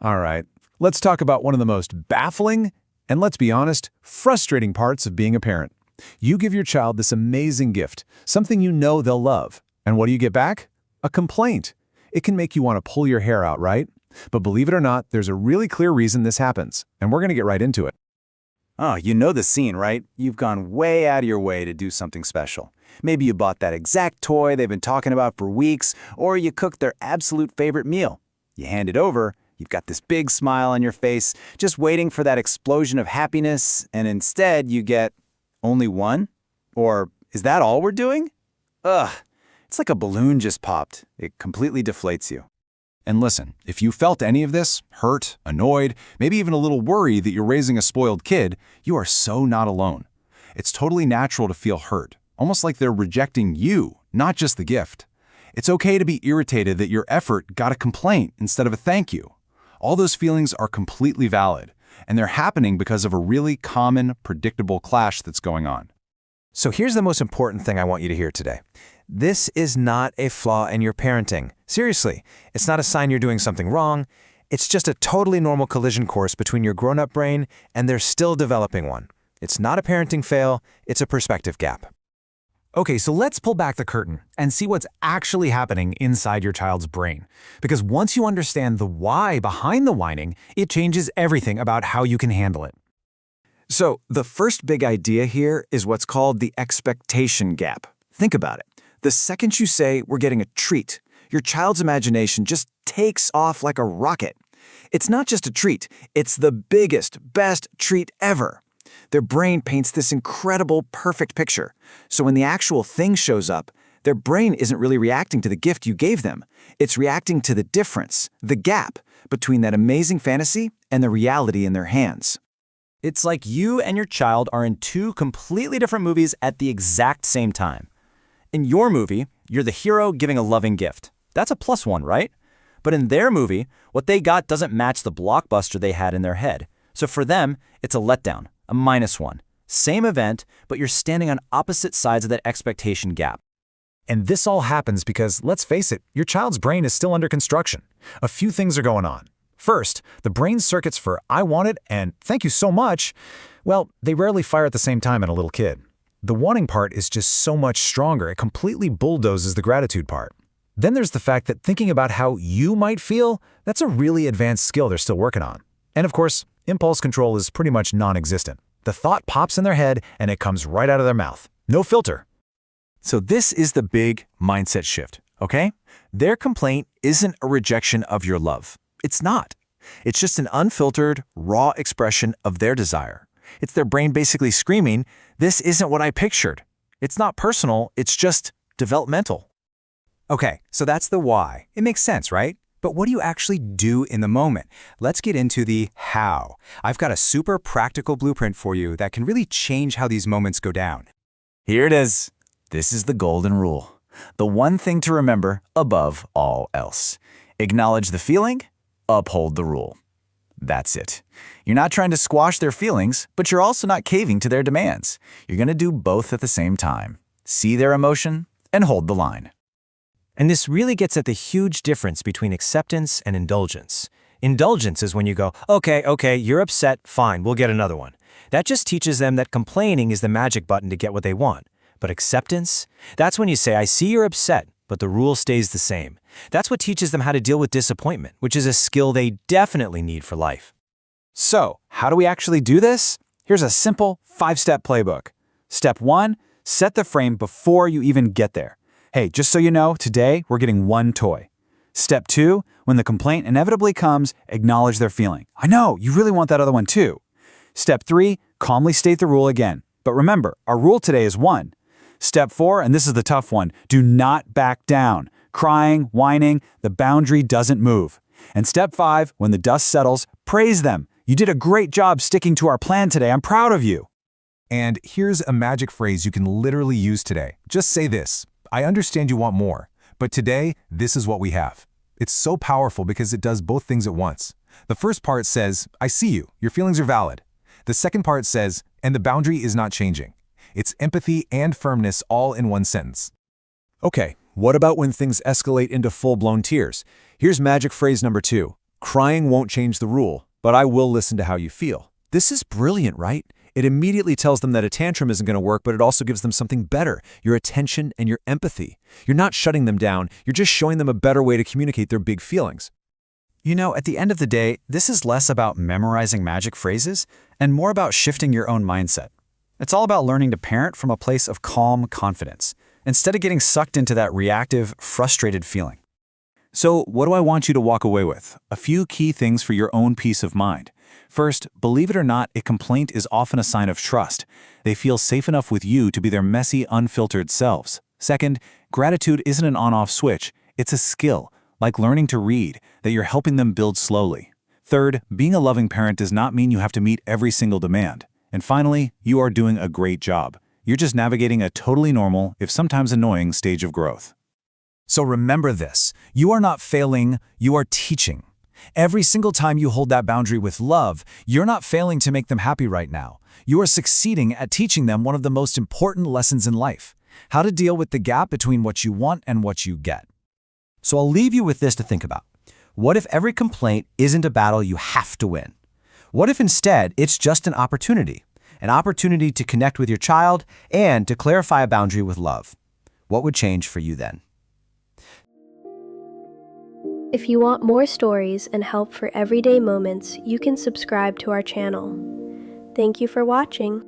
All right, let's talk about one of the most baffling and, let's be honest, frustrating parts of being a parent. You give your child this amazing gift, something you know they'll love. And what do you get back? A complaint. It can make you want to pull your hair out, right? But believe it or not, there's a really clear reason this happens, and we're going to get right into it. Oh, you know the scene, right? You've gone way out of your way to do something special. Maybe you bought that exact toy they've been talking about for weeks, or you cooked their absolute favorite meal. You hand it over, you've got this big smile on your face, just waiting for that explosion of happiness, and instead you get only one? Or is that all we're doing? Ugh, it's like a balloon just popped. It completely deflates you. And listen, if you felt any of this, hurt, annoyed, maybe even a little worried that you're raising a spoiled kid, you are so not alone. It's totally natural to feel hurt, almost like they're rejecting you, not just the gift. It's okay to be irritated that your effort got a complaint instead of a thank you. All those feelings are completely valid, and they're happening because of a really common, predictable clash that's going on. So here's the most important thing I want you to hear today. This is not a flaw in your parenting. Seriously, it's not a sign you're doing something wrong. It's just a totally normal collision course between your grown-up brain and their still developing one. It's not a parenting fail, it's a perspective gap. Okay, so let's pull back the curtain and see what's actually happening inside your child's brain. Because once you understand the why behind the whining, it changes everything about how you can handle it. So the first big idea here is what's called the expectation gap. Think about it. The second you say, "we're getting a treat," your child's imagination just takes off like a rocket. It's not just a treat, it's the biggest, best treat ever. Their brain paints this incredible, perfect picture. So when the actual thing shows up, their brain isn't really reacting to the gift you gave them. It's reacting to the difference, the gap, between that amazing fantasy and the reality in their hands. It's like you and your child are in two completely different movies at the exact same time. In your movie, you're the hero giving a loving gift. That's a +1, right? But in their movie, what they got doesn't match the blockbuster they had in their head. So for them, it's a letdown, a -1. Same event, but you're standing on opposite sides of that expectation gap. And this all happens because, let's face it, your child's brain is still under construction. A few things are going on. First, the brain circuits for "I want it" and "thank you so much," well, they rarely fire at the same time in a little kid. The wanting part is just so much stronger, it completely bulldozes the gratitude part. Then there's the fact that thinking about how you might feel, that's a really advanced skill they're still working on. And of course, impulse control is pretty much non-existent. The thought pops in their head and it comes right out of their mouth. No filter. So this is the big mindset shift, okay? Their complaint isn't a rejection of your love. It's not. It's just an unfiltered, raw expression of their desire. It's their brain basically screaming, "This isn't what I pictured." It's not personal, it's just developmental. Okay, so that's the why. It makes sense, right? But what do you actually do in the moment? Let's get into the how. I've got a super practical blueprint for you that can really change how these moments go down. Here it is. This is the golden rule. The one thing to remember above all else. Acknowledge the feeling, uphold the rule. That's it. You're not trying to squash their feelings, but you're also not caving to their demands. You're going to do both at the same time. See their emotion and hold the line. And this really gets at the huge difference between acceptance and indulgence. Indulgence is when you go, okay, you're upset, fine, we'll get another one. That just teaches them that complaining is the magic button to get what they want. But acceptance? That's when you say, "I see you're upset, but the rule stays the same." That's what teaches them how to deal with disappointment, which is a skill they definitely need for life. So, how do we actually do this? Here's a simple 5-step playbook. Step 1, set the frame before you even get there. Hey, just so you know, today we're getting one toy. Step 2, when the complaint inevitably comes, acknowledge their feeling. "I know, you really want that other one too." Step 3, calmly state the rule again. But remember, our rule today is 1. Step 4, and this is the tough one, do not back down. Crying, whining, the boundary doesn't move. And step 5, when the dust settles, praise them. "You did a great job sticking to our plan today. I'm proud of you." And here's a magic phrase you can literally use today. Just say this: "I understand you want more, but today, this is what we have." It's so powerful because it does both things at once. The first part says, "I see you, your feelings are valid." The second part says, "and the boundary is not changing." It's empathy and firmness all in one sentence. Okay, what about when things escalate into full-blown tears? Here's magic phrase number 2. Crying won't change the rule, but I will listen to how you feel. This is brilliant, right? It immediately tells them that a tantrum isn't going to work, but it also gives them something better, your attention and your empathy. You're not shutting them down, you're just showing them a better way to communicate their big feelings. You know, at the end of the day, this is less about memorizing magic phrases and more about shifting your own mindset. It's all about learning to parent from a place of calm confidence, instead of getting sucked into that reactive, frustrated feeling. So, what do I want you to walk away with? A few key things for your own peace of mind. First, believe it or not, a complaint is often a sign of trust. They feel safe enough with you to be their messy, unfiltered selves. Second, gratitude isn't an on-off switch. It's a skill, like learning to read, that you're helping them build slowly. Third, being a loving parent does not mean you have to meet every single demand. And finally, you are doing a great job. You're just navigating a totally normal, if sometimes annoying, stage of growth. So remember this, you are not failing, you are teaching. Every single time you hold that boundary with love, you're not failing to make them happy right now. You are succeeding at teaching them one of the most important lessons in life, how to deal with the gap between what you want and what you get. So I'll leave you with this to think about. What if every complaint isn't a battle you have to win? What if instead it's just an opportunity to connect with your child and to clarify a boundary with love? What would change for you then? If you want more stories and help for everyday moments, you can subscribe to our channel. Thank you for watching.